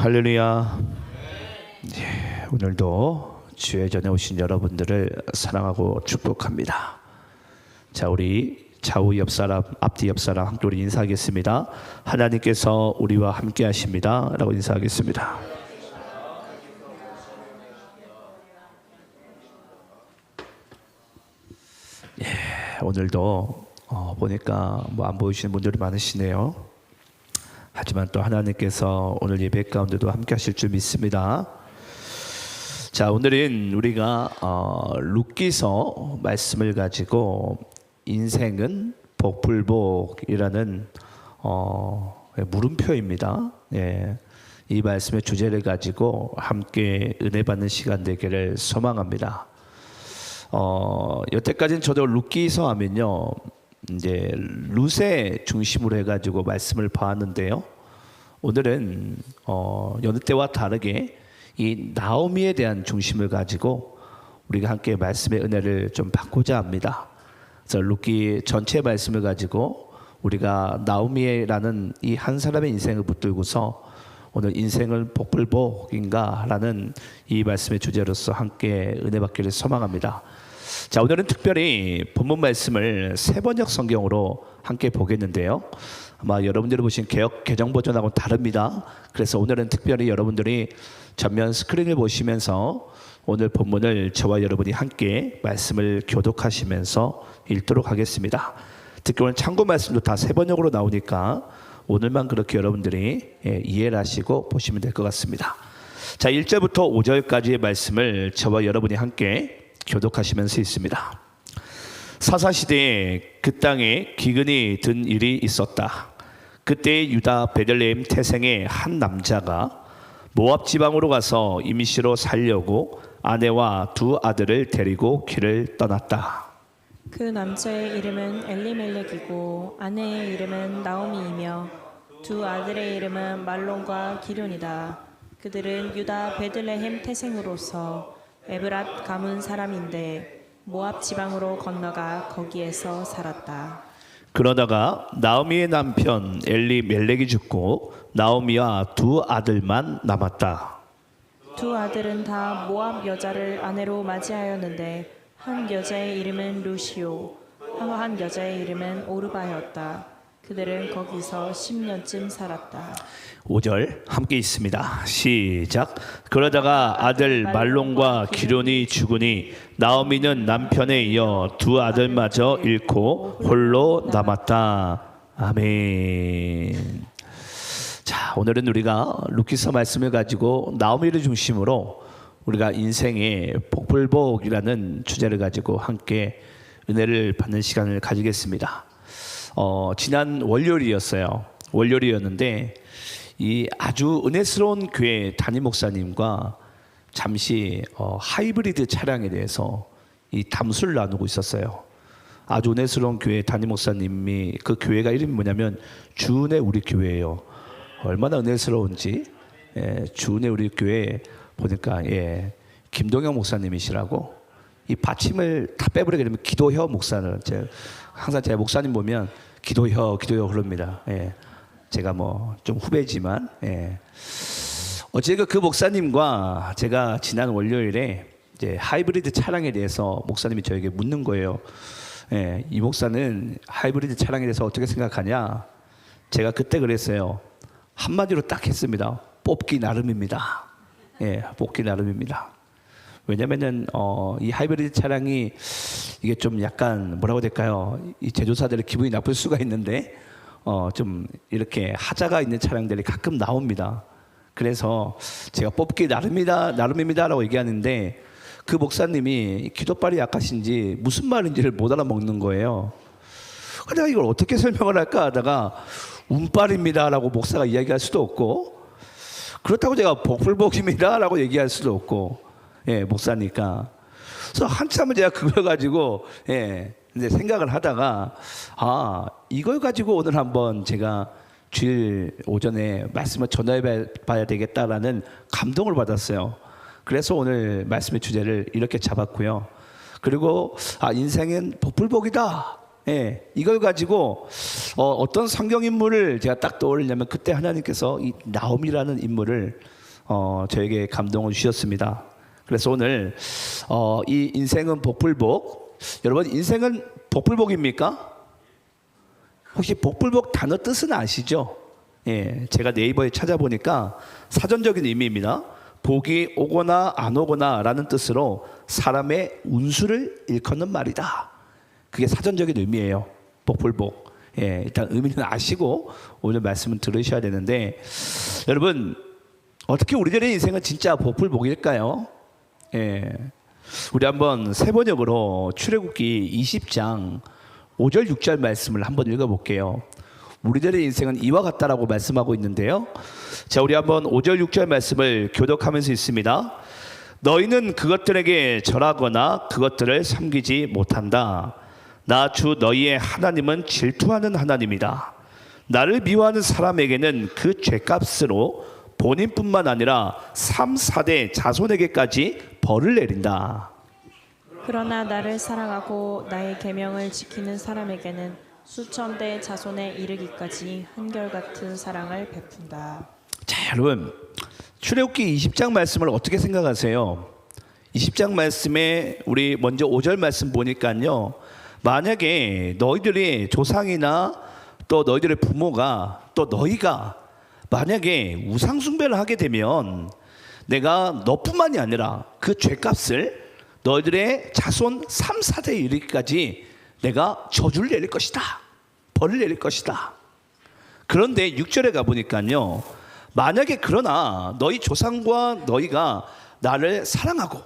할렐루야. 오늘도 주의 전에 오신 여러분들을 사랑하고 축복합니다. 자, 우리 좌우 옆 사람, 앞뒤 옆 사람 함께 우리 인사하겠습니다. 하나님께서 우리와 함께 하십니다 라고 인사하겠습니다. 오늘도 보니까 안 보이시는 분들이 많으시네요. 하지만 또 하나님께서 오늘 예배 가운데도 함께 하실 줄 믿습니다. 자, 오늘은 우리가 룻기서 말씀을 가지고 인생은 복불복이라는 물음표입니다. 이 말씀의 주제를 가지고 함께 은혜 받는 시간 되기를 소망합니다. 여태까지는 저도 룻기서 하면요, 이제 룻의 중심으로 해가지고 말씀을 봐왔는데요. 오늘은 여느 때와 다르게 이 나오미에 대한 중심을 가지고 우리가 함께 말씀의 은혜를 좀 받고자 합니다. 그래서 룻기 전체 말씀을 가지고 우리가 나오미라는 이 한 사람의 인생을 붙들고서 오늘 인생은 복불복인가라는 이 말씀의 주제로서 함께 은혜 받기를 소망합니다. 자, 오늘은 특별히 본문 말씀을 세번역 성경으로 함께 보겠는데요. 아마 여러분들이 보신 개역 개정 버전하고는 다릅니다. 그래서 오늘은 특별히 여러분들이 전면 스크린을 보시면서 오늘 본문을 저와 여러분이 함께 말씀을 교독하시면서 읽도록 하겠습니다. 특히 오늘 참고 말씀도 다 세번역으로 나오니까 오늘만 그렇게 여러분들이 이해를 하시고 보시면 될 것 같습니다. 자, 1절부터 5절까지의 말씀을 저와 여러분이 함께 교독하시면서 있습니다. 사사시대에 그 땅에 기근이 든 일이 있었다. 그때 유다 베들레헴 태생의 한 남자가 모압 지방으로 가서 임시로 살려고 아내와 두 아들을 데리고 길을 떠났다. 그 남자의 이름은 엘리멜렉이고 아내의 이름은 나오미이며 두 아들의 이름은 말론과 기륜이다. 그들은 유다 베들레헴 태생으로서 에브랏 가문 사람인데 모압 지방으로 건너가 거기에서 살았다. 그러다가 나오미의 남편 엘리멜렉이 죽고 나오미와 두 아들만 남았다. 두 아들은 다 모압 여자를 아내로 맞이하였는데 한 여자의 이름은 루시오, 한 여자의 이름은 오르바였다. 그들은 거기서 10년쯤 살았다. 5절 함께 있습니다. 시작. 그러다가 아들 말론과 기륜이 죽으니 나오미는 남편에 이어 두 아들마저 잃고 홀로 남았다. 아멘. 자, 오늘은 우리가 룻기서 말씀을 가지고 나오미를 중심으로 우리가 인생의 복불복이라는 주제를 가지고 함께 은혜를 받는 시간을 가지겠습니다. 지난 월요일이었어요. 월요일이었는데 이 아주 은혜스러운 교회 담임 목사님과 잠시 하이브리드 차량에 대해서 이 담수를 나누고 있었어요. 아주 은혜스러운 교회 담임 목사님이, 그 교회가 이름이 뭐냐면 주은혜 우리 교회예요. 얼마나 은혜스러운지. 주은혜 우리 교회 보니까 김동영 목사님이시라고, 이 받침을 다 빼버리게 되면 기도혀 목사를, 항상 제가 목사님 보면 기도혀 그럽니다. 제가 뭐 좀 후배지만, 어제가 그 목사님과 제가 지난 월요일에 이제 하이브리드 차량에 대해서 목사님이 저에게 묻는 거예요. 이 목사는 하이브리드 차량에 대해서 어떻게 생각하냐? 제가 그때 그랬어요. 한마디로 딱 했습니다. 뽑기 나름입니다. 뽑기 나름입니다. 왜냐면은 이 하이브리드 차량이 이게 좀 약간 뭐라고 해야 될까요? 이 제조사들의 기분이 나쁠 수가 있는데 좀 이렇게 하자가 있는 차량들이 가끔 나옵니다. 그래서 제가 뽑기 나름입니다라고 얘기하는데 그 목사님이 기도빨이 약하신지 무슨 말인지를 못 알아먹는 거예요. 내가 이걸 어떻게 설명을 할까 하다가 운빨입니다라고 목사가 이야기할 수도 없고, 그렇다고 제가 복불복입니다라고 얘기할 수도 없고, 목사니까. 그래서 한참을 제가 그걸 가지고 이제 생각을 하다가 이걸 가지고 오늘 한번 제가 주일 오전에 말씀을 전해 봐야 되겠다라는 감동을 받았어요. 그래서 오늘 말씀의 주제를 이렇게 잡았고요. 그리고 인생은 복불복이다 예, 이걸 가지고 어떤 성경 인물을 제가 딱 떠올리냐면 그때 하나님께서 이 나옴이라는 인물을 저에게 감동을 주셨습니다. 그래서 오늘 이 인생은 복불복. 여러분 인생은 복불복입니까? 혹시 복불복 단어 뜻은 아시죠? 예, 제가 네이버에 찾아보니까 사전적인 의미입니다. 복이 오거나 안 오거나라는 뜻으로 사람의 운수를 일컫는 말이다. 그게 사전적인 의미예요. 복불복. 예, 일단 의미는 아시고 오늘 말씀은 들으셔야 되는데 여러분 어떻게 우리들의 인생은 진짜 복불복일까요? 예, 우리 한번 세 번역으로 출애굽기 20장 5절 6절 말씀을 한번 읽어볼게요. 우리들의 인생은 이와 같다라고 말씀하고 있는데요. 자, 우리 한번 5절 6절 말씀을 교독하면서 있습니다. 너희는 그것들에게 절하거나 그것들을 섬기지 못한다. 나 주 너희의 하나님은 질투하는 하나님이다. 나를 미워하는 사람에게는 그 죄값으로 본인뿐만 아니라 3, 4대 자손에게까지 벌을 내린다. 그러나 나를 사랑하고 나의 계명을 지키는 사람에게는 수천 대 자손에 이르기까지 한결같은 사랑을 베푼다. 자, 여러분 출애굽기 20장 말씀을 어떻게 생각하세요? 20장 말씀에 우리 먼저 5절 말씀 보니까요, 만약에 너희들의 조상이나 또 너희들의 부모가 또 너희가 만약에 우상숭배를 하게 되면 내가 너뿐만이 아니라 그 죄값을 너희들의 자손 3, 4대에 이르기까지 내가 저주를 내릴 것이다. 벌을 내릴 것이다. 그런데 6절에 가보니까요, 만약에 그러나 너희 조상과 너희가 나를 사랑하고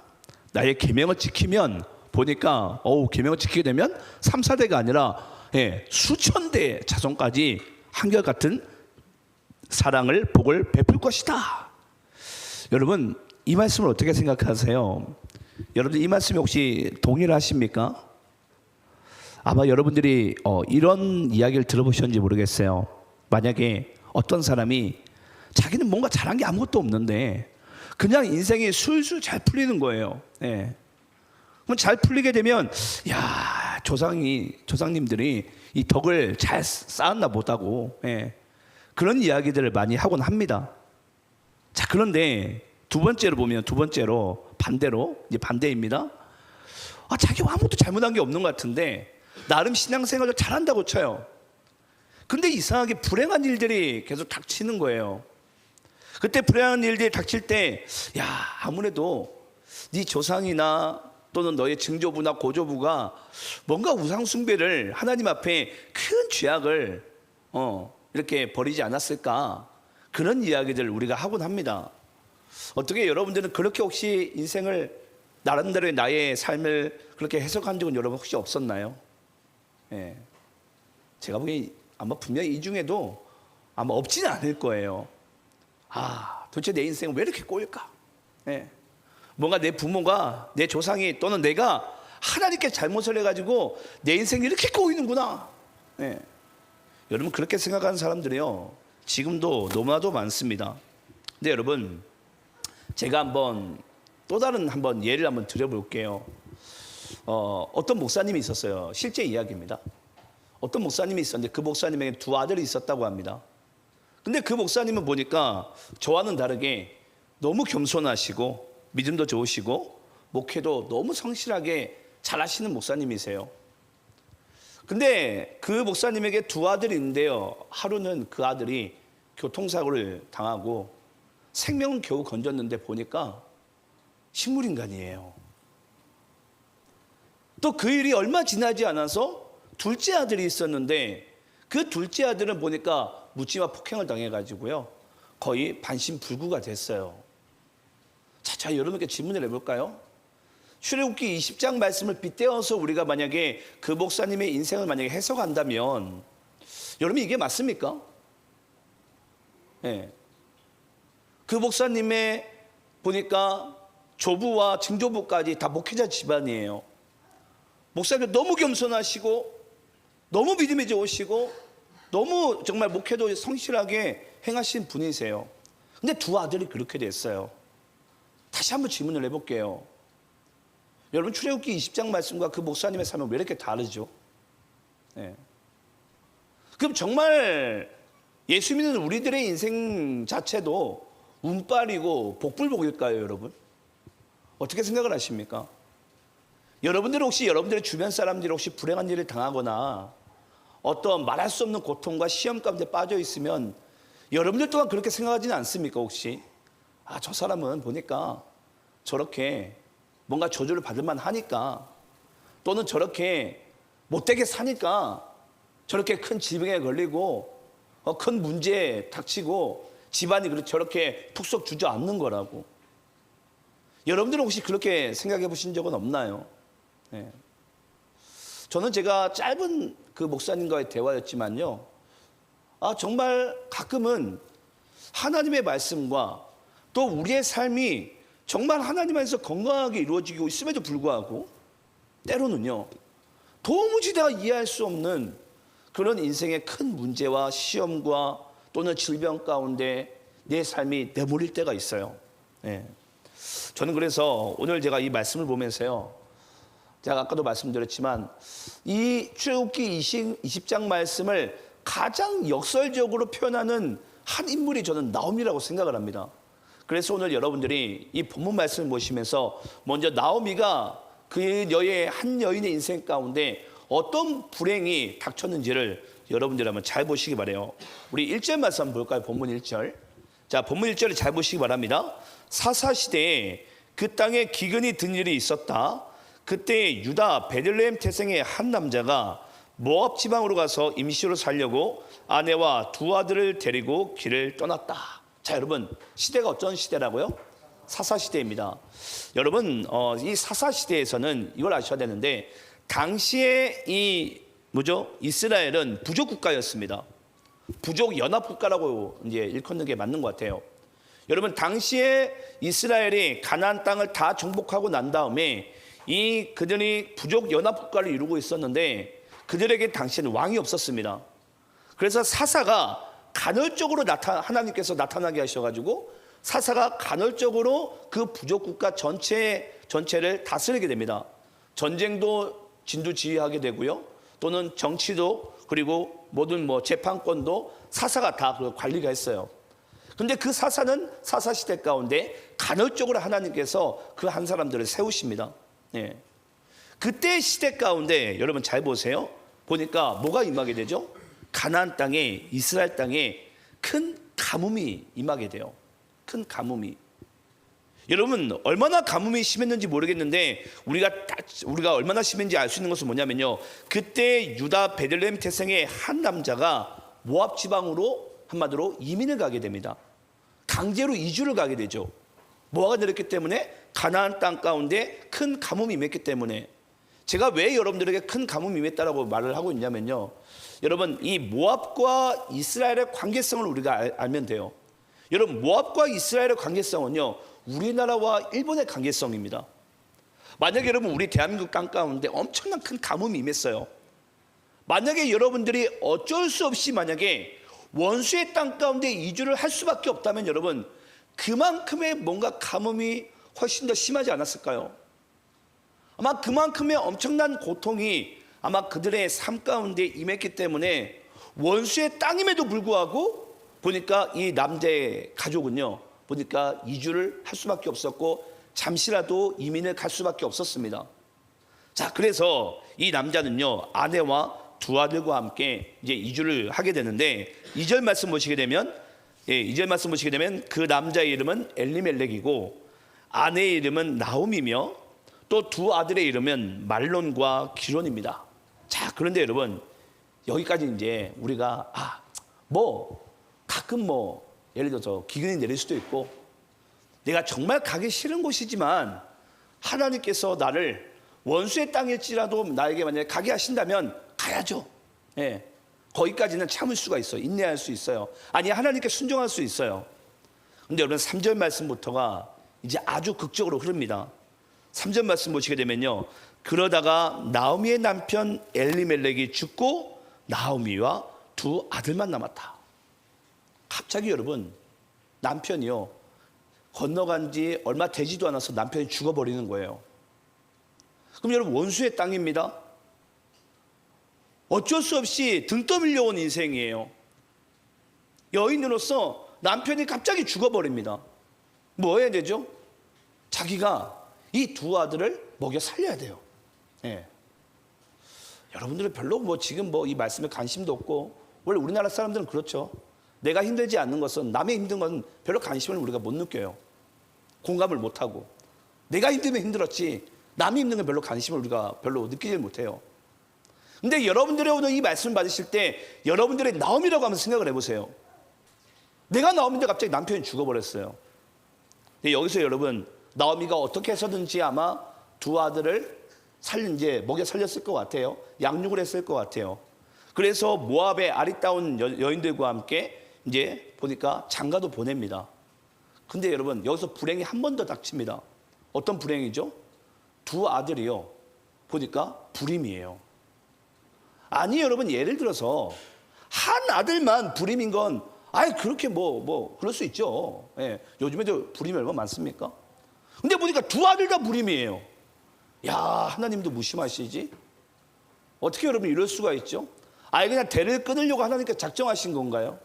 나의 계명을 지키면 보니까 계명을 지키게 되면 3, 4대가 아니라 수천 대 자손까지 한결같은 사랑을 복을 베풀 것이다. 여러분 이 말씀을 어떻게 생각하세요? 여러분들 이 말씀에 혹시 동의를 하십니까? 아마 여러분들이 이런 이야기를 들어보셨는지 모르겠어요. 만약에 어떤 사람이 자기는 뭔가 잘한 게 아무것도 없는데 그냥 인생이 술술 잘 풀리는 거예요. 예. 그럼 잘 풀리게 되면 야, 조상님들이 이 덕을 잘 쌓았나 보다고, 그런 이야기들을 많이 하곤 합니다. 자, 그런데 두 번째로 반대로 이제 반대입니다. 자기가 아무것도 잘못한 게 없는 것 같은데 나름 신앙생활을 잘한다고 쳐요. 근데 이상하게 불행한 일들이 계속 닥치는 거예요. 그때 불행한 일들이 닥칠 때 아무래도 네 조상이나 또는 너의 증조부나 고조부가 뭔가 우상숭배를 하나님 앞에 큰 죄악을 이렇게 벌이지 않았을까, 그런 이야기들을 우리가 하곤 합니다. 어떻게 여러분들은 그렇게 혹시 인생을 나름대로의 나의 삶을 그렇게 해석한 적은 여러분 혹시 없었나요? 예. 제가 보기엔 아마 분명히 이 중에도 아마 없지는 않을 거예요. 도대체 내 인생은 왜 이렇게 꼬일까? 예. 뭔가 내 부모가, 내 조상이 또는 내가 하나님께 잘못을 해가지고 내 인생이 이렇게 꼬이는구나. 예. 여러분 그렇게 생각하는 사람들이요, 지금도 너무나도 많습니다. 근데 여러분 제가 또 다른 예를 한번 드려볼게요. 어떤 목사님이 있었어요. 실제 이야기입니다. 어떤 목사님이 있었는데 그 목사님에게 두 아들이 있었다고 합니다. 근데 그 목사님은 보니까 저와는 다르게 너무 겸손하시고 믿음도 좋으시고 목회도 너무 성실하게 잘하시는 목사님이세요. 근데 그 목사님에게 두 아들이 있는데요, 하루는 그 아들이 교통사고를 당하고 생명은 겨우 건졌는데 보니까 식물인간이에요. 또 그 일이 얼마 지나지 않아서 둘째 아들이 있었는데 그 둘째 아들은 보니까 묻지마 폭행을 당해가지고요 거의 반신불구가 됐어요. 자, 여러분께 질문을 해볼까요? 출애굽기 20장 말씀을 빗대어서 우리가 만약에 그 목사님의 인생을 만약에 해석한다면 여러분 이게 맞습니까? 네. 그 목사님의 보니까 조부와 증조부까지 다 목회자 집안이에요. 목사님 너무 겸손하시고 너무 믿음이 좋으시고 너무 정말 목회도 성실하게 행하신 분이세요. 근데 두 아들이 그렇게 됐어요. 다시 한번 질문을 해볼게요. 여러분 출애굽기 20장 말씀과 그 목사님의 삶은 왜 이렇게 다르죠? 예. 그럼 정말 예수 믿는 우리들의 인생 자체도 운빨이고 복불복일까요, 여러분? 어떻게 생각을 하십니까? 여러분들 혹시 여러분들의 주변 사람들이 혹시 불행한 일을 당하거나 어떤 말할 수 없는 고통과 시험 가운데 빠져 있으면 여러분들 또한 그렇게 생각하지는 않습니까, 혹시? 아, 저 사람은 보니까 저렇게 뭔가 저주를 받을 만하니까, 또는 저렇게 못되게 사니까 저렇게 큰 질병에 걸리고 큰 문제에 닥치고 집안이 저렇게 푹속 주저앉는 거라고. 여러분들은 혹시 그렇게 생각해 보신 적은 없나요? 네. 저는 제가 짧은 그 목사님과의 대화였지만요, 정말 가끔은 하나님의 말씀과 또 우리의 삶이 정말 하나님 안에서 건강하게 이루어지고 있음에도 불구하고 때로는요, 도무지 내가 이해할 수 없는 그런 인생의 큰 문제와 시험과 또는 질병 가운데 내 삶이 내몰릴 때가 있어요. 네. 저는 그래서 오늘 제가 이 말씀을 보면서요, 제가 아까도 말씀드렸지만 이 출애굽기 20장 말씀을 가장 역설적으로 표현하는 한 인물이 저는 나오미라고 생각을 합니다. 그래서 오늘 여러분들이 이 본문 말씀을 보시면서 먼저 나오미가 그 한 여인의 인생 가운데 어떤 불행이 닥쳤는지를 여러분들 한번 잘 보시기 바라요. 우리 1절 말씀 한번 볼까요? 본문 1절. 자, 본문 1절을 잘 보시기 바랍니다. 사사시대에 그 땅에 기근이 든 일이 있었다. 그때 유다 베들레헴 태생의 한 남자가 모압 지방으로 가서 임시로 살려고 아내와 두 아들을 데리고 길을 떠났다. 자, 여러분, 시대가 어떤 시대라고요? 사사시대입니다. 여러분, 이 사사시대에서는 이걸 아셔야 되는데, 당시에 이스라엘은 부족 국가였습니다. 부족 연합 국가라고 이제 일컫는 게 맞는 것 같아요. 여러분, 당시에 이스라엘이 가나안 땅을 다 정복하고 난 다음에 그들이 부족 연합 국가를 이루고 있었는데 그들에게 당시에는 왕이 없었습니다. 그래서 사사가 간헐적으로 하나님께서 나타나게 하셔가지고 사사가 간헐적으로 그 부족 국가 전체를 다스리게 됩니다. 전쟁도 진두지휘하게 되고요, 또는 정치도, 그리고 모든 재판권도 사사가 다 관리가 했어요. 근데 그 사사는 사사시대 가운데 간헐적으로 하나님께서 그 한 사람들을 세우십니다. 예. 그때 시대 가운데 여러분 잘 보세요. 보니까 뭐가 임하게 되죠? 가나안 땅에, 이스라엘 땅에 큰 가뭄이 임하게 돼요. 큰 가뭄이. 여러분, 얼마나 가뭄이 심했는지 모르겠는데 우리가 얼마나 심했는지 알 수 있는 것은 뭐냐면요, 그때 유다 베들레헴 태생의 한 남자가 모압 지방으로 한마디로 이민을 가게 됩니다. 강제로 이주를 가게 되죠. 뭐가 내렸기 때문에? 가나안 땅 가운데 큰 가뭄이 임했기 때문에. 제가 왜 여러분들에게 큰 가뭄이 임했다라고 말을 하고 있냐면요, 여러분, 이 모압과 이스라엘의 관계성을 우리가 알면 돼요. 여러분, 모압과 이스라엘의 관계성은요, 우리나라와 일본의 관계성입니다. 만약에 여러분 우리 대한민국 땅 가운데 엄청난 큰 가뭄이 임했어요. 만약에 여러분들이 어쩔 수 없이 만약에 원수의 땅 가운데 이주를 할 수밖에 없다면 여러분, 그만큼의 뭔가 가뭄이 훨씬 더 심하지 않았을까요? 아마 그만큼의 엄청난 고통이 아마 그들의 삶 가운데 임했기 때문에 원수의 땅임에도 불구하고 보니까 이 남자의 가족은요, 보니까 이주를 할 수밖에 없었고 잠시라도 이민을 갈 수밖에 없었습니다. 자, 그래서 이 남자는요, 아내와 두 아들과 함께 이제 이주를 하게 되는데 2절 말씀 보시게 되면 2절 말씀 보시게 되면 그 남자의 이름은 엘리멜렉이고 아내의 이름은 나옴이며 또 두 아들의 이름은 말론과 기론입니다. 자, 그런데 여러분, 여기까지 이제 우리가 가끔 예를 들어서 기근이 내릴 수도 있고 내가 정말 가기 싫은 곳이지만 하나님께서 나를 원수의 땅일지라도 나에게 만약에 가게 하신다면 가야죠. 예. 거기까지는 참을 수가 있어요. 인내할 수 있어요. 아니, 하나님께 순종할 수 있어요. 근데 여러분 3절 말씀부터가 이제 아주 극적으로 흐릅니다. 3절 말씀 보시게 되면요, 그러다가 나오미의 남편 엘리멜렉이 죽고 나오미와 두 아들만 남았다. 갑자기 여러분, 남편이요, 건너간 지 얼마 되지도 않아서 남편이 죽어버리는 거예요. 그럼 여러분, 원수의 땅입니다. 어쩔 수 없이 등 떠밀려온 인생이에요. 여인으로서 남편이 갑자기 죽어버립니다. 뭐 해야 되죠? 자기가 이 두 아들을 먹여 살려야 돼요. 예. 여러분들은 별로 뭐 지금 뭐 이 말씀에 관심도 없고, 원래 우리나라 사람들은 그렇죠. 내가 힘들지 않는 것은, 남의 힘든 건 별로 관심을 우리가 못 느껴요. 공감을 못 하고. 내가 힘들면 힘들었지 남이 힘든 건 별로 관심을 우리가 별로 느끼지 못해요. 근데 여러분들이 오늘 이 말씀을 받으실 때 여러분들의 나옴이라고 한번 생각을 해보세요. 내가 나옴인데 갑자기 남편이 죽어버렸어요. 여기서 여러분, 나오미가 어떻게 해서든지 아마 두 아들을 이제 먹여 살렸을 것 같아요. 양육을 했을 것 같아요. 그래서 모압의 아리따운 여인들과 함께 이제 보니까 장가도 보냅니다. 근데 여러분, 여기서 불행이 한 번 더 닥칩니다. 어떤 불행이죠? 두 아들이요, 보니까 불임이에요. 아니 여러분, 예를 들어서 한 아들만 불임인 건 그렇게 그럴 수 있죠. 예, 요즘에도 불임이 얼마나 많습니까? 근데 보니까 두 아들 다 불임이에요. 야, 하나님도 무심하시지? 어떻게 여러분 이럴 수가 있죠? 그냥 대를 끊으려고 하나님께서 작정하신 건가요?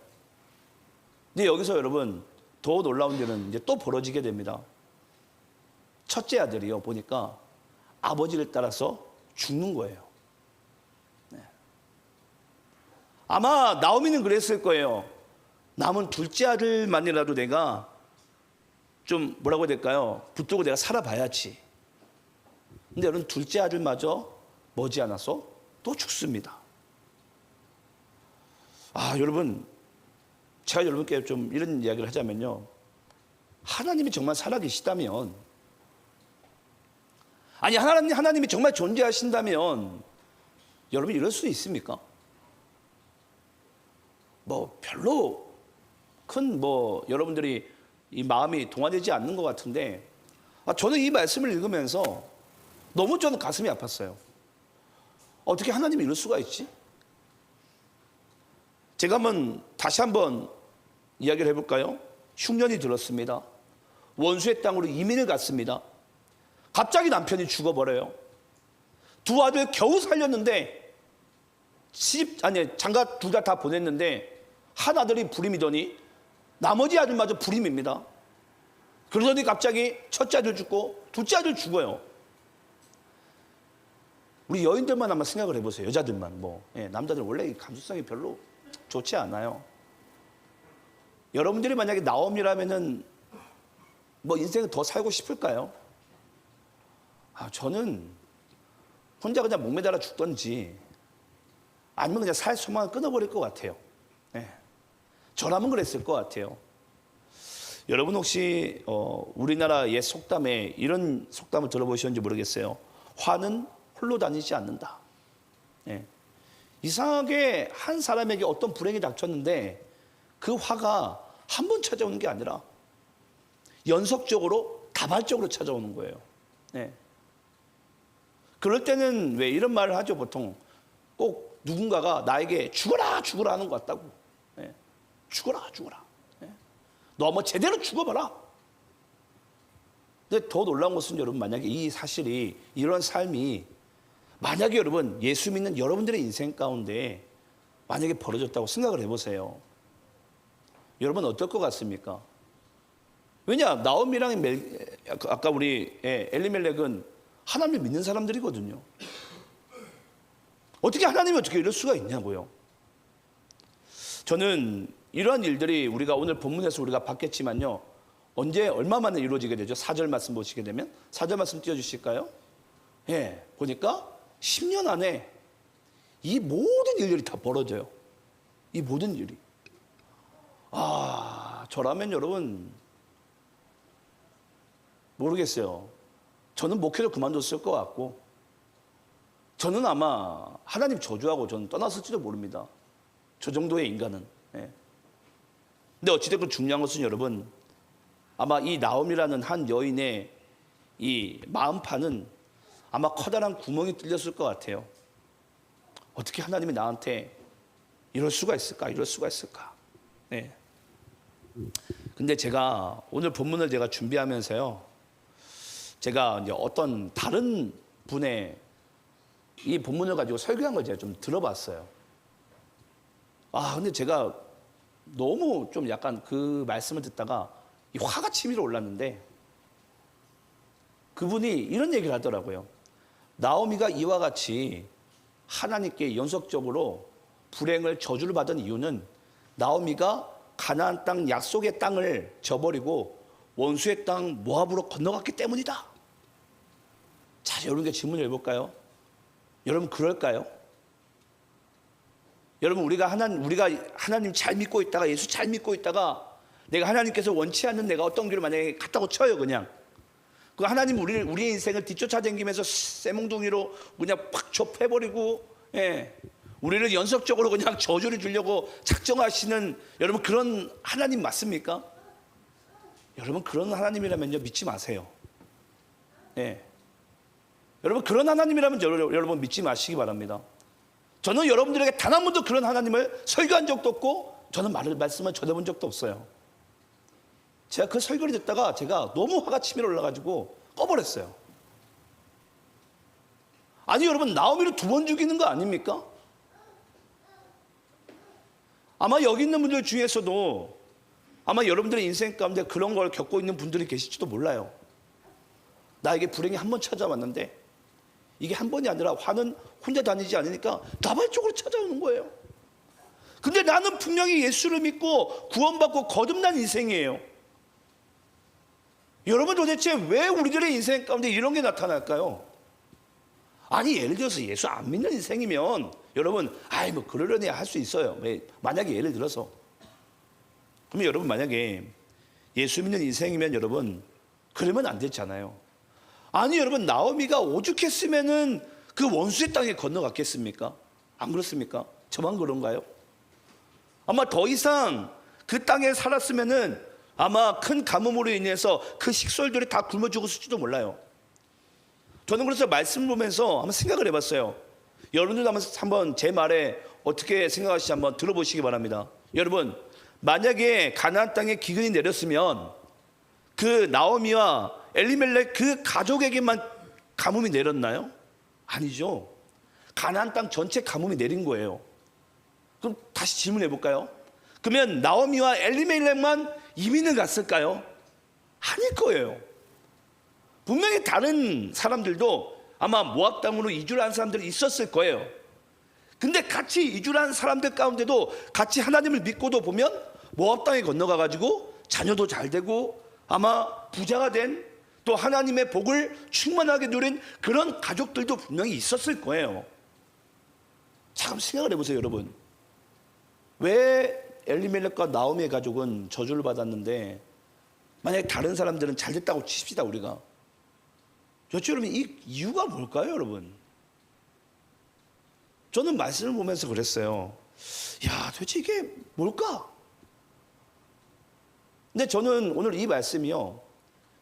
근데 여기서 여러분 더 놀라운 데는 이제 또 벌어지게 됩니다. 첫째 아들이요, 보니까 아버지를 따라서 죽는 거예요. 네. 아마 나오미는 그랬을 거예요. 남은 둘째 아들만이라도 내가 좀 뭐라고 해야 될까요? 붙들고 내가 살아봐야지. 근데 여러분, 둘째 아들마저 머지않아서 또 죽습니다. 여러분, 제가 여러분께 좀 이런 이야기를 하자면요, 하나님이 정말 살아계시다면, 하나님이 정말 존재하신다면 여러분 이럴 수 있습니까? 별로 큰 여러분들이 이 마음이 동화되지 않는 것 같은데, 저는 이 말씀을 읽으면서 너무 저는 가슴이 아팠어요. 어떻게 하나님이 이럴 수가 있지? 제가 다시 한번 이야기를 해볼까요? 흉년이 들었습니다. 원수의 땅으로 이민을 갔습니다. 갑자기 남편이 죽어버려요. 두 아들 겨우 살렸는데 장가 둘 다 보냈는데 한 아들이 불임이더니 나머지 아들마저 불임입니다. 그러더니 갑자기 첫째 아들 죽고 둘째 아들 죽어요. 우리 여인들만 한번 생각을 해보세요. 여자들만. 남자들 원래 감수성이 별로 좋지 않아요. 여러분들이 만약에 나옴이라면은 인생을 더 살고 싶을까요? 저는 혼자 그냥 목매달아 죽던지 아니면 그냥 살 소망을 끊어버릴 것 같아요. 저라면 그랬을 것 같아요. 여러분 혹시 우리나라 옛 속담에 이런 속담을 들어보셨는지 모르겠어요. 화는 홀로 다니지 않는다. 이상하게 한 사람에게 어떤 불행이 닥쳤는데 그 화가 한 번 찾아오는 게 아니라 연속적으로 다발적으로 찾아오는 거예요. 그럴 때는 왜 이런 말을 하죠? 보통 꼭 누군가가 나에게 죽어라 죽어라 하는 것 같다고. 죽어라 죽어라. 너 한번 제대로 죽어봐라. 근데 더 놀라운 것은 여러분, 만약에 이 사실이, 이런 삶이 만약에 여러분 예수 믿는 여러분들의 인생 가운데 만약에 벌어졌다고 생각을 해보세요. 여러분 어떨 것 같습니까? 왜냐, 나옴이랑 아까 우리 엘리멜렉은 하나님을 믿는 사람들이거든요. 어떻게 하나님이 어떻게 이럴 수가 있냐고요. 저는 이러한 일들이 우리가 오늘 본문에서 우리가 봤겠지만요, 언제 얼마 만에 이루어지게 되죠? 4절 말씀 보시게 되면 4절 말씀 띄워주실까요? 보니까 10년 안에 이 모든 일들이 다 벌어져요. 이 모든 일이. 저라면 여러분 모르겠어요. 저는 목회를 그만뒀을 것 같고, 저는 아마 하나님 저주하고 저는 떠났을지도 모릅니다. 저 정도의 인간은. 근데 어찌됐건 중요한 것은 여러분, 아마 이 나옴이라는 한 여인의 이 마음판은 아마 커다란 구멍이 뚫렸을 것 같아요. 어떻게 하나님이 나한테 이럴 수가 있을까? 이럴 수가 있을까? 근데 제가 오늘 본문을 제가 준비하면서요, 제가 이제 어떤 다른 분의 이 본문을 가지고 설교한 걸 제가 좀 들어봤어요. 근데 제가 너무 좀 약간 그 말씀을 듣다가 이 화가 치밀어 올랐는데 그분이 이런 얘기를 하더라고요. 나오미가 이와 같이 하나님께 연속적으로 불행을 저주를 받은 이유는 나오미가 가나안 땅 약속의 땅을 저버리고 원수의 땅 모압으로 건너갔기 때문이다. 자, 여러분께 질문을 해볼까요? 여러분 그럴까요? 여러분 우리가 하나님 잘 믿고 있다가 예수 잘 믿고 있다가 내가 하나님께서 원치 않는 내가 어떤 길을 만약에 갔다고 쳐요. 그냥 그 하나님 우리의 인생을 뒤쫓아다니면서 쇠몽둥이로 그냥 팍 접해버리고 우리를 연속적으로 그냥 저주를 주려고 작정하시는 여러분 그런 하나님 맞습니까? 여러분 그런 하나님이라면요 믿지 마세요. 여러분 그런 하나님이라면 여러분 믿지 마시기 바랍니다. 저는 여러분들에게 단 한 번도 그런 하나님을 설교한 적도 없고 저는 말씀을 전해본 적도 없어요. 제가 그 설교를 듣다가 제가 너무 화가 치밀어 올라가지고 꺼버렸어요. 아니 여러분 나오미를 2번 죽이는 거 아닙니까? 아마 여기 있는 분들 중에서도 아마 여러분들의 인생 가운데 그런 걸 겪고 있는 분들이 계실지도 몰라요. 나에게 불행이 한 번 찾아왔는데 이게 한 번이 아니라 화는 혼자 다니지 않으니까 다발적으로 찾아오는 거예요. 근데 나는 분명히 예수를 믿고 구원받고 거듭난 인생이에요. 여러분 도대체 왜 우리들의 인생 가운데 이런 게 나타날까요? 아니 예를 들어서 예수 안 믿는 인생이면 여러분 뭐 그러려니 할 수 있어요. 만약에 예를 들어서 그러면 여러분 만약에 예수 믿는 인생이면 여러분 그러면 안 됐잖아요. 아니 여러분 나오미가 오죽했으면은 그 원수의 땅에 건너갔겠습니까? 안 그렇습니까? 저만 그런가요? 아마 더 이상 그 땅에 살았으면은 아마 큰 가뭄으로 인해서 그 식솔들이 다 굶어 죽었을지도 몰라요. 저는 그래서 말씀을 보면서 한번 생각을 해봤어요. 여러분들도 한번 제 말에 어떻게 생각하시는지 한번 들어보시기 바랍니다. 여러분 만약에 가나안 땅에 기근이 내렸으면 그 나오미와 엘리멜렉 그 가족에게만 가뭄이 내렸나요? 아니죠. 가나안 땅 전체 가뭄이 내린 거예요. 그럼 다시 질문해 볼까요? 그러면 나오미와 엘리멜렉만 이민을 갔을까요? 아닐 거예요. 분명히 다른 사람들도 아마 모압 땅으로 이주를 한 사람들이 있었을 거예요. 근데 같이 이주를 한 사람들 가운데도 같이 하나님을 믿고도 보면 모압 땅에 건너가 가지고 자녀도 잘 되고 아마 부자가 된 또 하나님의 복을 충만하게 누린 그런 가족들도 분명히 있었을 거예요. 참 생각을 해보세요, 여러분. 왜 엘리멜렉과 나오미의 가족은 저주를 받았는데 만약에 다른 사람들은 잘 됐다고 칩시다 우리가. 여러분 이 이유가 뭘까요, 여러분? 저는 말씀을 보면서 그랬어요. 야, 도대체 이게 뭘까? 근데 저는 오늘 이 말씀이요.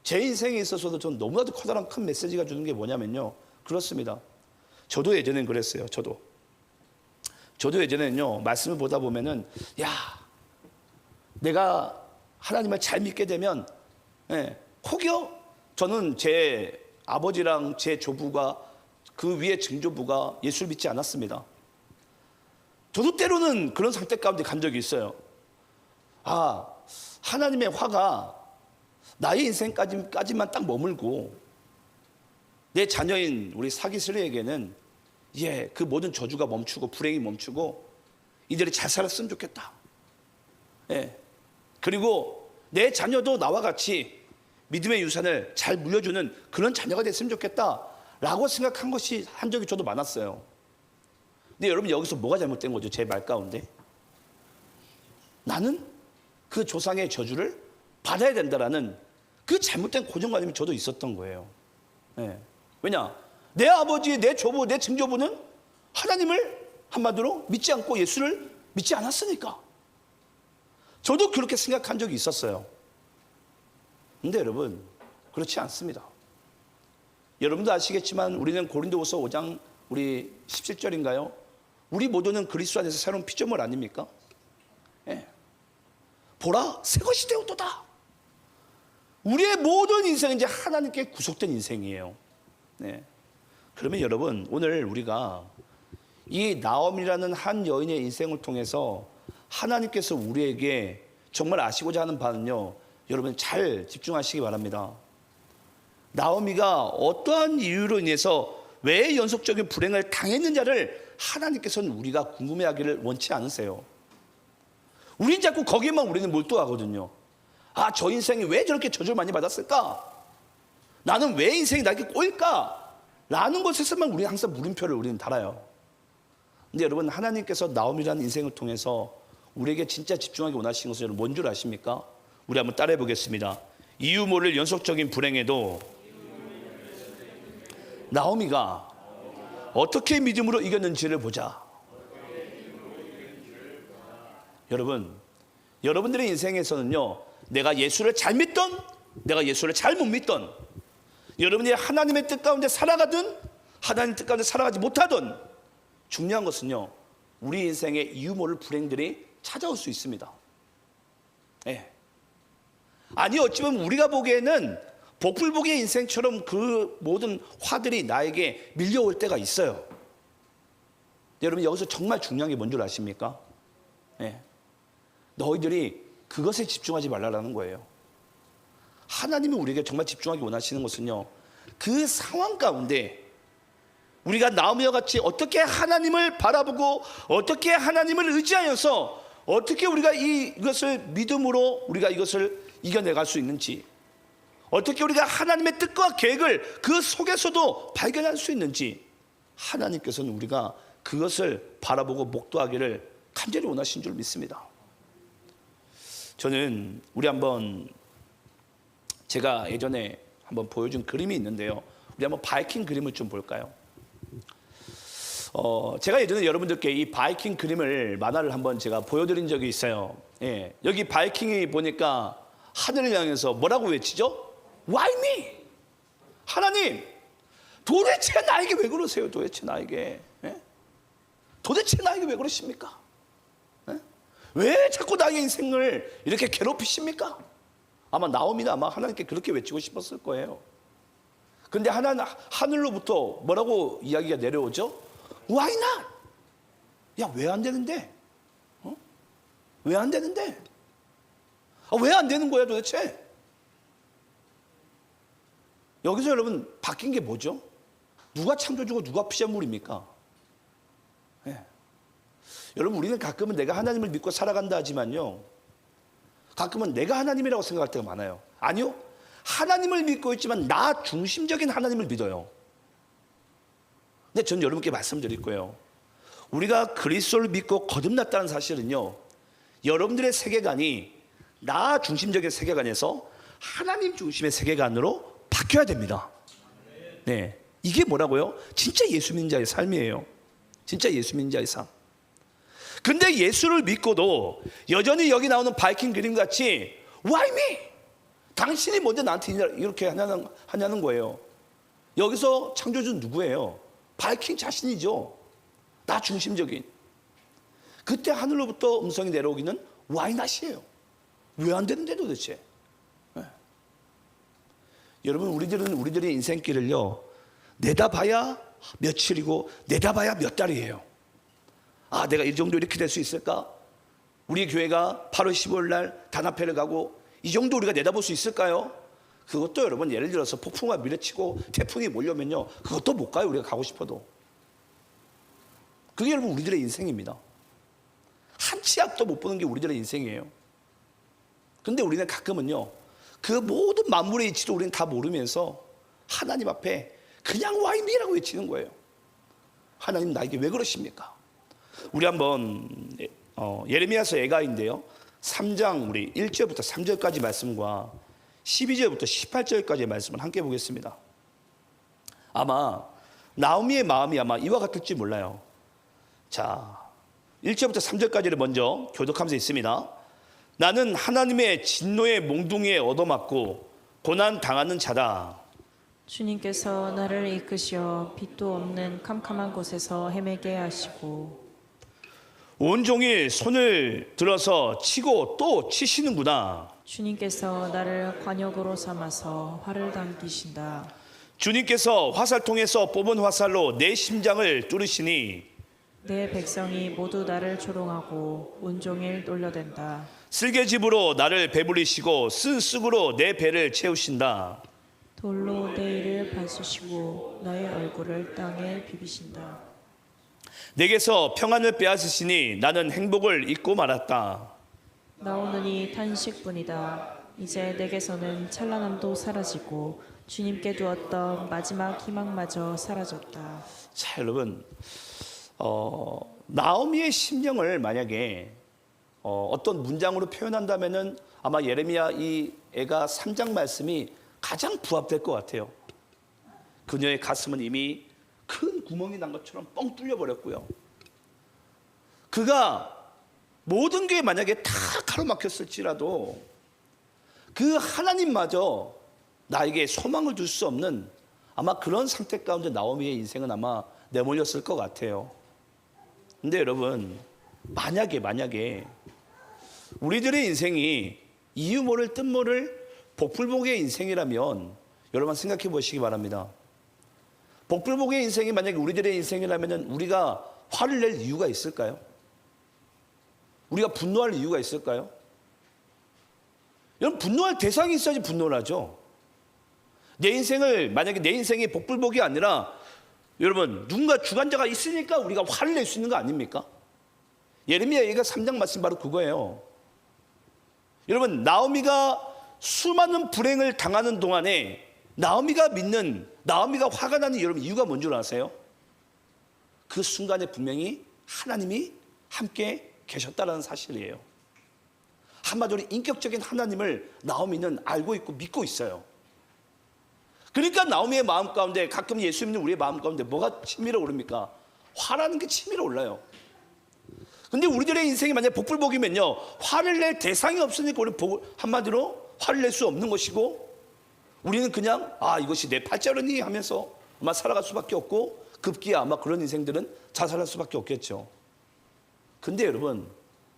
제 인생에 있어서도 저는 너무나도 커다란 큰 메시지가 주는 게 뭐냐면요. 그렇습니다. 저도 예전엔 그랬어요. 저도 예전에는요. 말씀을 보다 보면은 야, 내가 하나님을 잘 믿게 되면 혹여 저는 제 아버지랑 제 조부가 그 위에 증조부가 예수를 믿지 않았습니다. 저도 때로는 그런 상태 가운데 간 적이 있어요. 하나님의 화가 나의 인생까지만 딱 머물고 내 자녀인 우리 사기슬이에게는 그 모든 저주가 멈추고 불행이 멈추고 이들이 잘 살았으면 좋겠다. 그리고 내 자녀도 나와 같이 믿음의 유산을 잘 물려주는 그런 자녀가 됐으면 좋겠다라고 생각한 것이 한 적이 저도 많았어요. 근데 여러분 여기서 뭐가 잘못된 거죠? 제 말 가운데 나는 그 조상의 저주를 받아야 된다라는 그 잘못된 고정관념이 저도 있었던 거예요. 왜냐? 내 아버지, 내 조부, 내 증조부는 하나님을 한마디로 믿지 않고 예수를 믿지 않았으니까. 저도 그렇게 생각한 적이 있었어요. 근데 여러분 그렇지 않습니다. 여러분도 아시겠지만 우리는 고린도후서 5장 우리 17절인가요? 우리 모두는 그리스도 안에서 새로운 피조물 아닙니까? 보라 새 것이 되었도다. 우리의 모든 인생은 이제 하나님께 구속된 인생이에요. 그러면 여러분 오늘 우리가 이 나옴이라는 한 여인의 인생을 통해서 하나님께서 우리에게 정말 아시고자 하는 바는요, 여러분 잘 집중하시기 바랍니다. 나오미가 어떠한 이유로 인해서 왜 연속적인 불행을 당했는지를 하나님께서는 우리가 궁금해하기를 원치 않으세요. 우린 자꾸 거기에만 우리는 몰두하거든요. 아, 저 인생이 왜 저렇게 저주를 많이 받았을까? 나는 왜 인생이 나에게 꼬일까? 라는 것에서만 우리는 항상 물음표를 우리는 달아요. 근데 여러분, 하나님께서 나옴이라는 인생을 통해서 우리에게 진짜 집중하기 원하시는 것은 여러분 뭔 줄 아십니까? 우리 한번 따라해 보겠습니다. 이유 모를 연속적인 불행에도 나오미가 어떻게 믿음으로 이겼는지를 보자. 여러분, 여러분들의 인생에서는요, 내가 예수를 잘 믿던, 내가 예수를 잘 못 믿던, 여러분이 하나님의 뜻 가운데 살아가든 하나님 뜻 가운데 살아가지 못하든, 중요한 것은요, 우리 인생의 이유 모를 불행들이 찾아올 수 있습니다. 예. 아니, 어찌보면 우리가 보기에는 복불복의 인생처럼 그 모든 화들이 나에게 밀려올 때가 있어요. 여러분, 여기서 정말 중요한 게 뭔 줄 아십니까? 예. 너희들이 그것에 집중하지 말라는 거예요. 하나님이 우리에게 정말 집중하기 원하시는 것은요, 그 상황 가운데 우리가 나오미와 같이 어떻게 하나님을 바라보고 어떻게 하나님을 의지하여서 어떻게 우리가 이것을 믿음으로 우리가 이것을 이겨내갈 수 있는지, 어떻게 우리가 하나님의 뜻과 계획을 그 속에서도 발견할 수 있는지, 하나님께서는 우리가 그것을 바라보고 목도하기를 간절히 원하신 줄 믿습니다. 저는 우리 한번 제가 예전에 한번 보여준 그림이 있는데요, 우리 한번 바이킹 그림을 좀 볼까요? 제가 예전에 여러분들께 이 바이킹 그림을 만화를 한번 제가 보여드린 적이 있어요. 예, 여기 바이킹이 보니까 하늘을 향해서 뭐라고 외치죠? Why me? 하나님, 도대체 나에게 왜 그러세요? 도대체 나에게, 예? 도대체 나에게 왜 그러십니까? 예? 왜 자꾸 나의 인생을 이렇게 괴롭히십니까? 아마 나오미는 아마 하나님께 그렇게 외치고 싶었을 거예요. 근데 하늘로부터 뭐라고 이야기가 내려오죠? Why not? 야, 왜 안 되는데? 왜 안 되는데? 왜 안 되는 거야 도대체? 여기서 여러분 바뀐 게 뭐죠? 누가 창조주고 누가 피조물입니까? 예. 여러분, 우리는 가끔은 내가 하나님을 믿고 살아간다 하지만요, 가끔은 내가 하나님이라고 생각할 때가 많아요. 아니요, 하나님을 믿고 있지만 나 중심적인 하나님을 믿어요. 근데 전 여러분께 말씀드릴 거예요. 우리가 그리스도를 믿고 거듭났다는 사실은요, 여러분들의 세계관이 나 중심적인 세계관에서 하나님 중심의 세계관으로 바뀌어야 됩니다. 네, 이게 뭐라고요? 진짜 예수 믿는 자의 삶이에요. 진짜 예수 믿는 자의 삶. 근데 예수를 믿고도 여전히 여기 나오는 바이킹 그림 같이 Why me? 당신이 먼저 나한테 이렇게 하냐는 거예요. 여기서 창조주는 누구예요? 바이킹 자신이죠. 나 중심적인. 그때 하늘로부터 음성이 내려오기는 Why not이에요. 왜 안 되는데 도대체? 네. 여러분, 우리들의 인생길을요, 내다봐야 며칠이고 내다봐야 몇 달이에요. 아, 내가 이 정도 이렇게 될 수 있을까? 우리 교회가 8월 15일 날 단합회를 가고 이 정도 우리가 내다볼 수 있을까요? 그것도 여러분, 예를 들어서 폭풍과 밀어치고 태풍이 몰려오면요, 그것도 못 가요. 우리가 가고 싶어도. 그게 여러분 우리들의 인생입니다. 한 치 앞도 못 보는 게 우리들의 인생이에요. 근데 우리는 가끔은요, 그 모든 만물의 이치도 우리는 다 모르면서 하나님 앞에 그냥 Why me라고 외치는 거예요. 하나님, 나에게 왜 그러십니까? 우리 한번 예레미야서 예가인데요, 3장 우리 1절부터 3절까지 말씀과 12절부터 18절까지의 말씀을 함께 보겠습니다. 아마 나오미의 마음이 아마 이와 같을지 몰라요. 자, 1절부터 3절까지를 먼저 교독하면서 있습니다. 나는 하나님의 진노의 몽둥이에 얻어맞고 고난 당하는 자다. 주님께서 나를 이끄시어 빛도 없는 캄캄한 곳에서 헤매게 하시고 온종일 손을 들어서 치고 또 치시는구나. 주님께서 나를 관역으로 삼아서 화를 당기신다. 주님께서 화살통에서 뽑은 화살로 내 심장을 뚫으시니 내 백성이 모두 나를 조롱하고 온종일 놀려댄다. 쓸개집으로 나를 배불리시고 쓴 쑥으로 내 배를 채우신다. 돌로 내 이를 밟으시고 나의 얼굴을 땅에 비비신다. 내게서 평안을 빼앗으시니 나는 행복을 잊고 말았다. 나오느니 탄식뿐이다. 이제 내게서는 찬란함도 사라지고 주님께 두었던 마지막 희망마저 사라졌다. 자, 여러분, 나오미의 심령을 만약에 어떤 문장으로 표현한다면은 아마 예레미야 이 애가 3장 말씀이 가장 부합될 것 같아요. 그녀의 가슴은 이미 큰 구멍이 난 것처럼 뻥 뚫려 버렸고요. 그가 모든 게 만약에 다 가로막혔을지라도 그 하나님마저 나에게 소망을 줄 수 없는 아마 그런 상태 가운데 나오미의 인생은 아마 내몰렸을 것 같아요. 근데 여러분, 만약에 우리들의 인생이 이유 모를 뜻 모를 복불복의 인생이라면 여러분 생각해 보시기 바랍니다. 복불복의 인생이 만약에 우리들의 인생이라면 우리가 화를 낼 이유가 있을까요? 우리가 분노할 이유가 있을까요? 여러분, 분노할 대상이 있어야지 분노를 하죠. 내 인생을 만약에 내 인생이 복불복이 아니라 여러분 누군가 주관자가 있으니까 우리가 화를 낼 수 있는 거 아닙니까? 예레미야 얘기가 3장 말씀 바로 그거예요. 여러분, 나오미가 수많은 불행을 당하는 동안에 나오미가 화가 나는 여러분 이유가 뭔 줄 아세요? 그 순간에 분명히 하나님이 함께 계셨다는 사실이에요. 한마디로 인격적인 하나님을 나오미는 알고 있고 믿고 있어요. 그러니까 나오미의 마음 가운데 가끔 예수 믿는 우리의 마음 가운데 뭐가 치밀어 오릅니까? 화라는 게 치밀어 올라요. 근데 우리들의 인생이 만약 복불복이면요, 화를 낼 대상이 없으니까 우리는 한마디로 화를 낼 수 없는 것이고 우리는 그냥 이것이 내 팔자르니 하면서 아마 살아갈 수밖에 없고 급기야 아마 그런 인생들은 자살할 수밖에 없겠죠. 근데 여러분,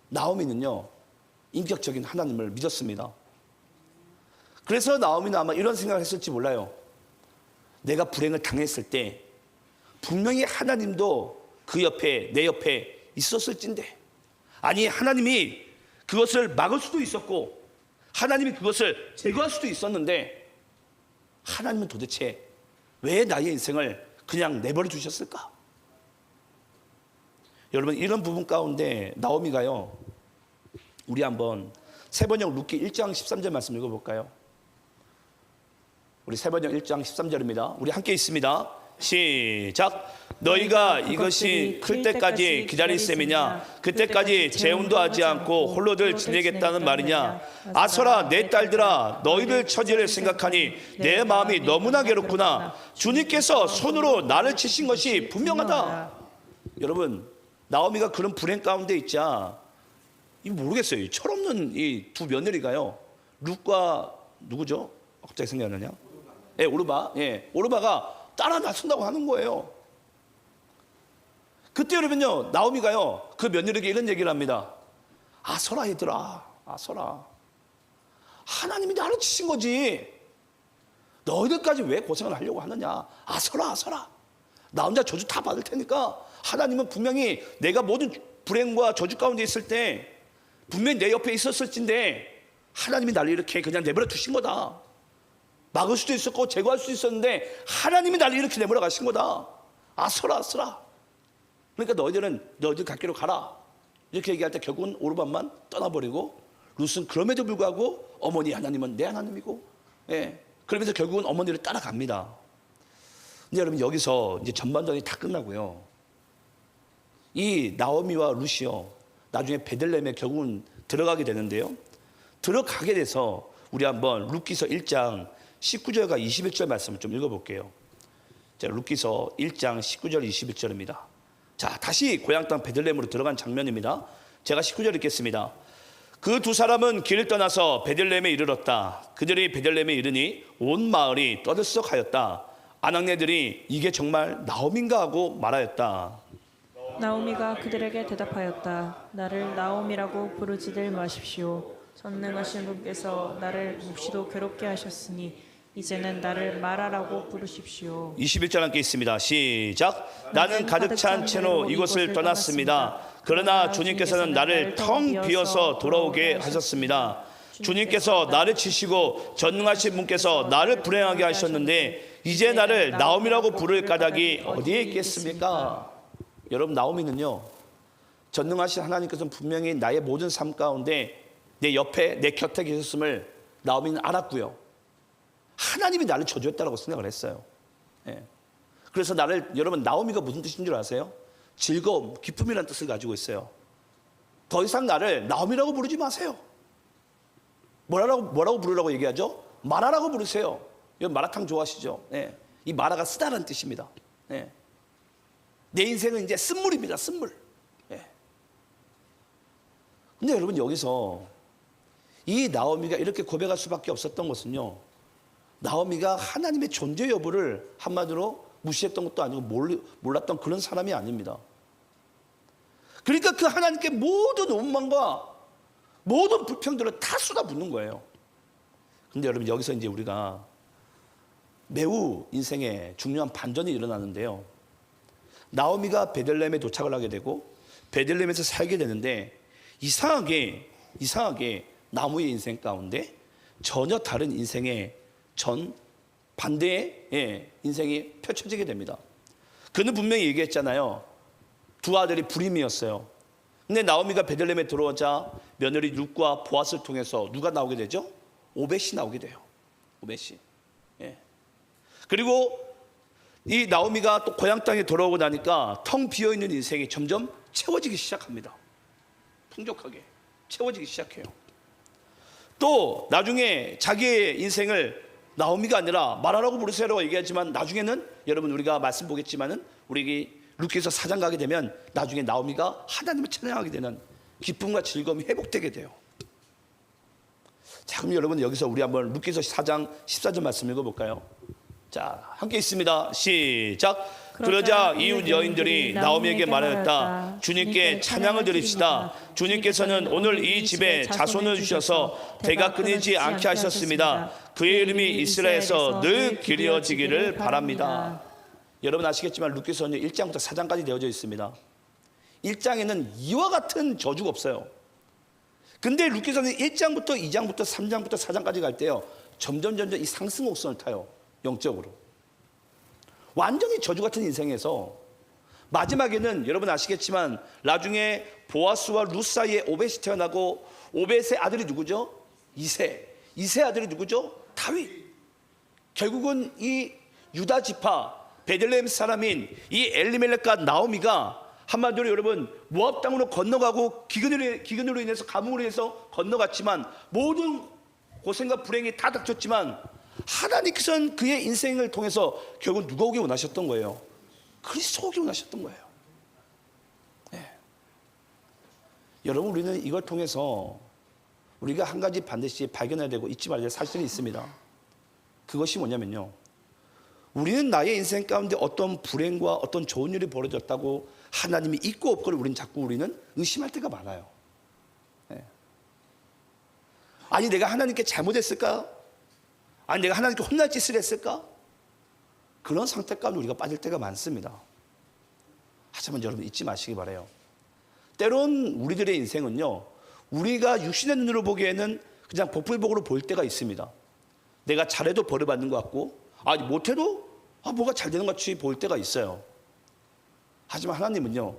나오미는요 인격적인 하나님을 믿었습니다. 그래서 나오미는 아마 이런 생각을 했을지 몰라요. 내가 불행을 당했을 때 분명히 하나님도 그 옆에 내 옆에 있었을진데, 아니 하나님이 그것을 막을 수도 있었고 하나님이 그것을 제거할 수도 있었는데 하나님은 도대체 왜 나의 인생을 그냥 내버려 두셨을까? 여러분, 이런 부분 가운데 나오미가요, 우리 한번 세번역 룻기 1장 13절 말씀 읽어볼까요? 우리 세번역 1장 13절입니다. 우리 함께 있습니다. 시작. 너희가 이것이 클 때까지 기다릴 셈이냐? 그때까지 재혼도 하지 않고 홀로들 지내겠다는 말이냐? 아서라 내 딸들아, 너희들 처지를 생각하니 내 마음이 너무나 괴롭구나. 주님께서 손으로 나를 치신 것이 분명하다. 여러분, 나오미가 그런 불행 가운데 있자 이거 모르겠어요. 철없는 이 두 며느리가요, 룻과 누구죠? 갑자기 생각이 나냐? 오르바. 오르바가 따라 나선다고 하는 거예요. 그때 여러분요, 나오미가요 그 며느리에게 이런 얘기를 합니다. 아서라 얘들아, 아서라, 하나님이 나를 치신 거지 너희들까지 왜 고생을 하려고 하느냐. 아서라, 아서라, 나 혼자 저주 다 받을 테니까 하나님은 분명히 내가 모든 불행과 저주 가운데 있을 때 분명히 내 옆에 있었을진데 하나님이 나를 이렇게 그냥 내버려 두신 거다. 막을 수도 있었고 제거할 수도 있었는데 하나님이 나를 이렇게 내버려 가신 거다. 아서라, 아서라. 그러니까 너희들 갓길로 가라. 이렇게 얘기할 때 결국은 오르반만 떠나버리고 룻은 그럼에도 불구하고 어머니 하나님은 내 하나님이고, 그러면서 결국은 어머니를 따라갑니다. 근데 여러분, 여기서 이제 전반전이 다 끝나고요, 이 나오미와 룻이요 나중에 베들레헴에 결국은 들어가게 되는데요, 들어가게 돼서 우리 한번 룻기서 1장 19절과 21절 말씀을 좀 읽어볼게요. 자, 룻기서 1장 19절 21절입니다. 자, 다시 고향 땅 베들레헴으로 들어간 장면입니다. 제가 19절 읽겠습니다. 그 두 사람은 길을 떠나서 베들레헴에 이르렀다. 그들이 베들레헴에 이르니 온 마을이 떠들썩하였다. 아낙네들이 이게 정말 나오미인가 하고 말하였다. 나오미가 그들에게 대답하였다. 나를 나오미라고 부르지들 마십시오. 전능하신 분께서 나를 몹시도 괴롭게 하셨으니 이제는 나를 마라라고 부르십시오. 21절 함께 있습니다. 시작. 나는 가득 찬 채로 이곳을 떠났습니다. 그러나 주님께서는 나를 텅 비어서 돌아오게 하셨습니다. 주님께서 나를 치시고 전능하신 분께서 나를 불행하게 하셨는데 이제 나를 나옴이라고 부를 까닭이 어디에 있겠습니까? 여러분, 나오미는요, 전능하신 하나님께서는 분명히 나의 모든 삶 가운데 내 옆에, 내 곁에 계셨음을 나오미는 알았고요. 하나님이 나를 저주했다라고 생각을 했어요. 예. 그래서 여러분, 나오미가 무슨 뜻인 줄 아세요? 즐거움, 기쁨이라는 뜻을 가지고 있어요. 더 이상 나를 나오미라고 부르지 마세요. 뭐라고 부르라고 얘기하죠? 마라라고 부르세요. 여러분, 마라탕 좋아하시죠? 예. 이 마라가 쓰다라는 뜻입니다. 예. 내 인생은 이제 쓴물입니다. 쓴물. 예. 근데 여러분, 여기서 이 나오미가 이렇게 고백할 수밖에 없었던 것은요, 나오미가 하나님의 존재 여부를 한마디로 무시했던 것도 아니고 몰랐던 그런 사람이 아닙니다. 그러니까 그 하나님께 모든 원망과 모든 불평들을 다 쏟아붓는 거예요. 근데 여러분, 여기서 이제 우리가 매우 인생에 중요한 반전이 일어나는데요. 나오미가 베들레헴에 도착을 하게 되고 베들레헴에서 살게 되는데 이상하게 나무의 인생 가운데 전혀 다른 인생의 반대의 인생이 펼쳐지게 됩니다. 그는 분명히 얘기했잖아요. 두 아들이 불임이었어요. 근데 나오미가 베들레헴에 들어오자 며느리 룻과 보아스를 통해서 누가 나오게 되죠? 오벳이 나오게 돼요. 오벳이. 예. 그리고 이 나오미가 또 고향 땅에 돌아오고 나니까 텅 비어 있는 인생이 점점 채워지기 시작합니다. 풍족하게 채워지기 시작해요. 또 나중에 자기의 인생을 나오미가 아니라 마라라고 부르세요라고 얘기하지만 나중에는 여러분, 우리가 말씀 보겠지만은 우리 룻기서 4장 가게 되면 나중에 나오미가 하나님을 찬양하게 되는 기쁨과 즐거움이 회복되게 돼요. 자, 그럼 여러분, 여기서 우리 한번 룻기서 4장 14절 말씀 읽어볼까요? 자, 함께 있습니다. 시작. 그러자 이웃 여인들이 나오미에게 말하였다. 주님께 찬양을 드립시다. 주님께서는 오늘 이 집에 자손을 주셔서 대가 끊이지 않게 하셨습니다. 그의 이름이 이스라엘에서 늘 기리어지기를 바랍니다. 여러분 아시겠지만 룻기서는 1장부터 4장까지 되어져 있습니다. 1장에는 이와 같은 저주가 없어요. 근데 룻기서는 1장부터 2장부터 3장부터 4장까지 갈 때요, 점점 이 상승 곡선을 타요. 영적으로 완전히 저주 같은 인생에서 마지막에는 여러분 아시겠지만 나중에 보아스와 룻 사이에 오벳이 태어나고 오벳의 아들이 누구죠? 이세 아들이 누구죠? 다윗. 결국은 이 유다 지파 베들레헴 사람인 이 엘리멜렉과 나오미가 한마디로 여러분 모압 땅으로 건너가고 기근으로 인해서 가뭄으로 인해서 건너갔지만 모든 고생과 불행이 다 닥쳤지만 하나님께서는 그의 인생을 통해서 결국 누가 오기 원하셨던 거예요? 그리스도 오기 원하셨던 거예요. 네. 여러분, 우리는 이걸 통해서 우리가 한 가지 반드시 발견해야 되고 잊지 말아야 될 사실이 있습니다. 그것이 뭐냐면요, 우리는 나의 인생 가운데 어떤 불행과 어떤 좋은 일이 벌어졌다고 하나님이 있고 없고를 우리는 의심할 때가 많아요. 네. 아니, 내가 하나님께 잘못했을까? 아니, 내가 하나님께 혼날 짓을 했을까? 그런 상태 가운데 우리가 빠질 때가 많습니다. 하지만 여러분 잊지 마시기 바라요. 때론 우리들의 인생은요, 우리가 육신의 눈으로 보기에는 그냥 복불복으로 보일 때가 있습니다. 내가 잘해도 벌을 받는 것 같고, 아니 못해도 뭐가 잘 되는 것 같이 보일 때가 있어요. 하지만 하나님은요,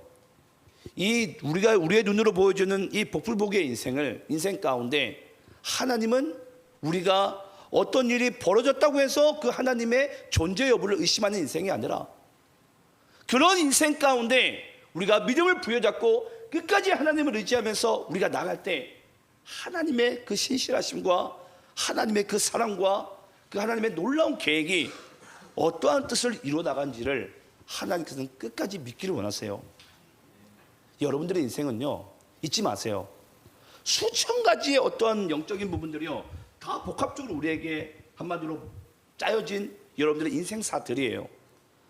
우리가 우리의 눈으로 보여주는 이 복불복의 인생 가운데 하나님은 우리가 어떤 일이 벌어졌다고 해서 그 하나님의 존재 여부를 의심하는 인생이 아니라 그런 인생 가운데 우리가 믿음을 부여잡고 끝까지 하나님을 의지하면서 우리가 나갈 때 하나님의 그 신실하심과 하나님의 그 사랑과 그 하나님의 놀라운 계획이 어떠한 뜻을 이루어 나간지를 하나님께서는 끝까지 믿기를 원하세요. 여러분들의 인생은요, 잊지 마세요. 수천 가지의 어떠한 영적인 부분들이요, 다 복합적으로 우리에게 한마디로 짜여진 여러분들의 인생사들이에요.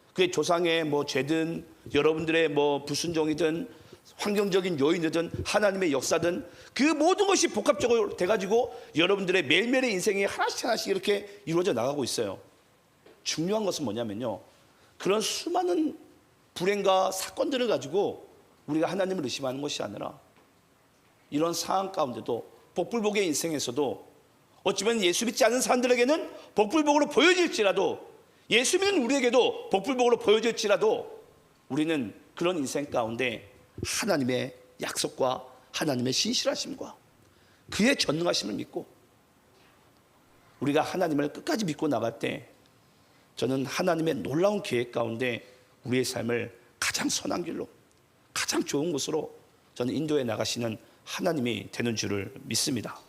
그게 조상의 죄든 여러분들의 불순종이든 환경적인 요인이든 하나님의 역사든 그 모든 것이 복합적으로 돼가지고 여러분들의 매일매일의 인생이 하나씩 하나씩 이렇게 이루어져 나가고 있어요. 중요한 것은 뭐냐면요, 그런 수많은 불행과 사건들을 가지고 우리가 하나님을 의심하는 것이 아니라 이런 상황 가운데도 복불복의 인생에서도 어쩌면 예수 믿지 않는 사람들에게는 복불복으로 보여질지라도, 예수 믿는 우리에게도 복불복으로 보여질지라도 우리는 그런 인생 가운데 하나님의 약속과 하나님의 신실하심과 그의 전능하심을 믿고 우리가 하나님을 끝까지 믿고 나갈 때 저는 하나님의 놀라운 계획 가운데 우리의 삶을 가장 선한 길로, 가장 좋은 곳으로 저는 인도해 나가시는 하나님이 되는 줄을 믿습니다.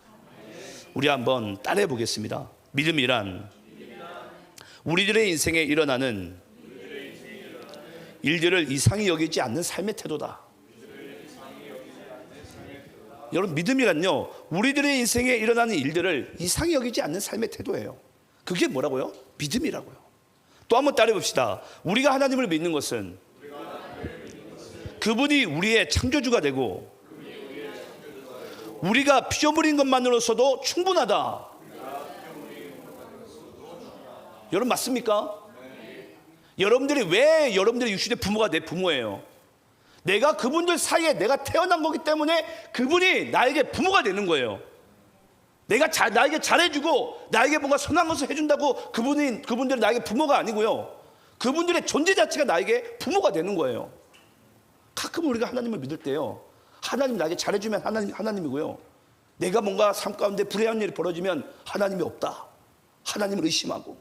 우리 한번 따라해 보겠습니다. 믿음이란 우리들의 인생에 일어나는 일들을 이상히 여기지 않는 삶의 태도다. 여러분, 믿음이란요, 우리들의 인생에 일어나는 일들을 이상히 여기지 않는 삶의 태도예요. 그게 뭐라고요? 믿음이라고요. 또 한번 따라해 봅시다. 우리가 하나님을 믿는 것은 그분이 우리의 창조주가 되고 우리가 피조물인 것만으로서도 충분하다. 여러분, 맞습니까? 여러분들이 왜 여러분들의 육신의 부모가 내 부모예요? 내가 그분들 사이에 내가 태어난 거기 때문에 그분이 나에게 부모가 되는 거예요. 나에게 잘해주고 나에게 뭔가 선한 것을 해준다고 그분들은 나에게 부모가 아니고요, 그분들의 존재 자체가 나에게 부모가 되는 거예요. 가끔 우리가 하나님을 믿을 때요, 하나님 나에게 잘해주면 하나님이고요, 내가 뭔가 삶 가운데 불행한 일이 벌어지면 하나님이 없다, 하나님을 의심하고,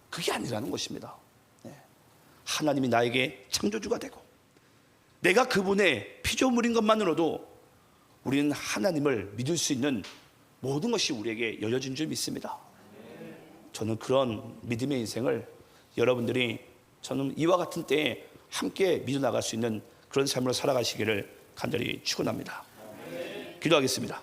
그게 아니라는 것입니다. 하나님이 나에게 창조주가 되고 내가 그분의 피조물인 것만으로도 우리는 하나님을 믿을 수 있는 모든 것이 우리에게 열려진 줄 믿습니다. 저는 그런 믿음의 인생을 여러분들이 저는 이와 같은 때에 함께 믿어 나갈 수 있는 그런 삶으로 살아가시기를 간절히 축원합니다. 기도하겠습니다.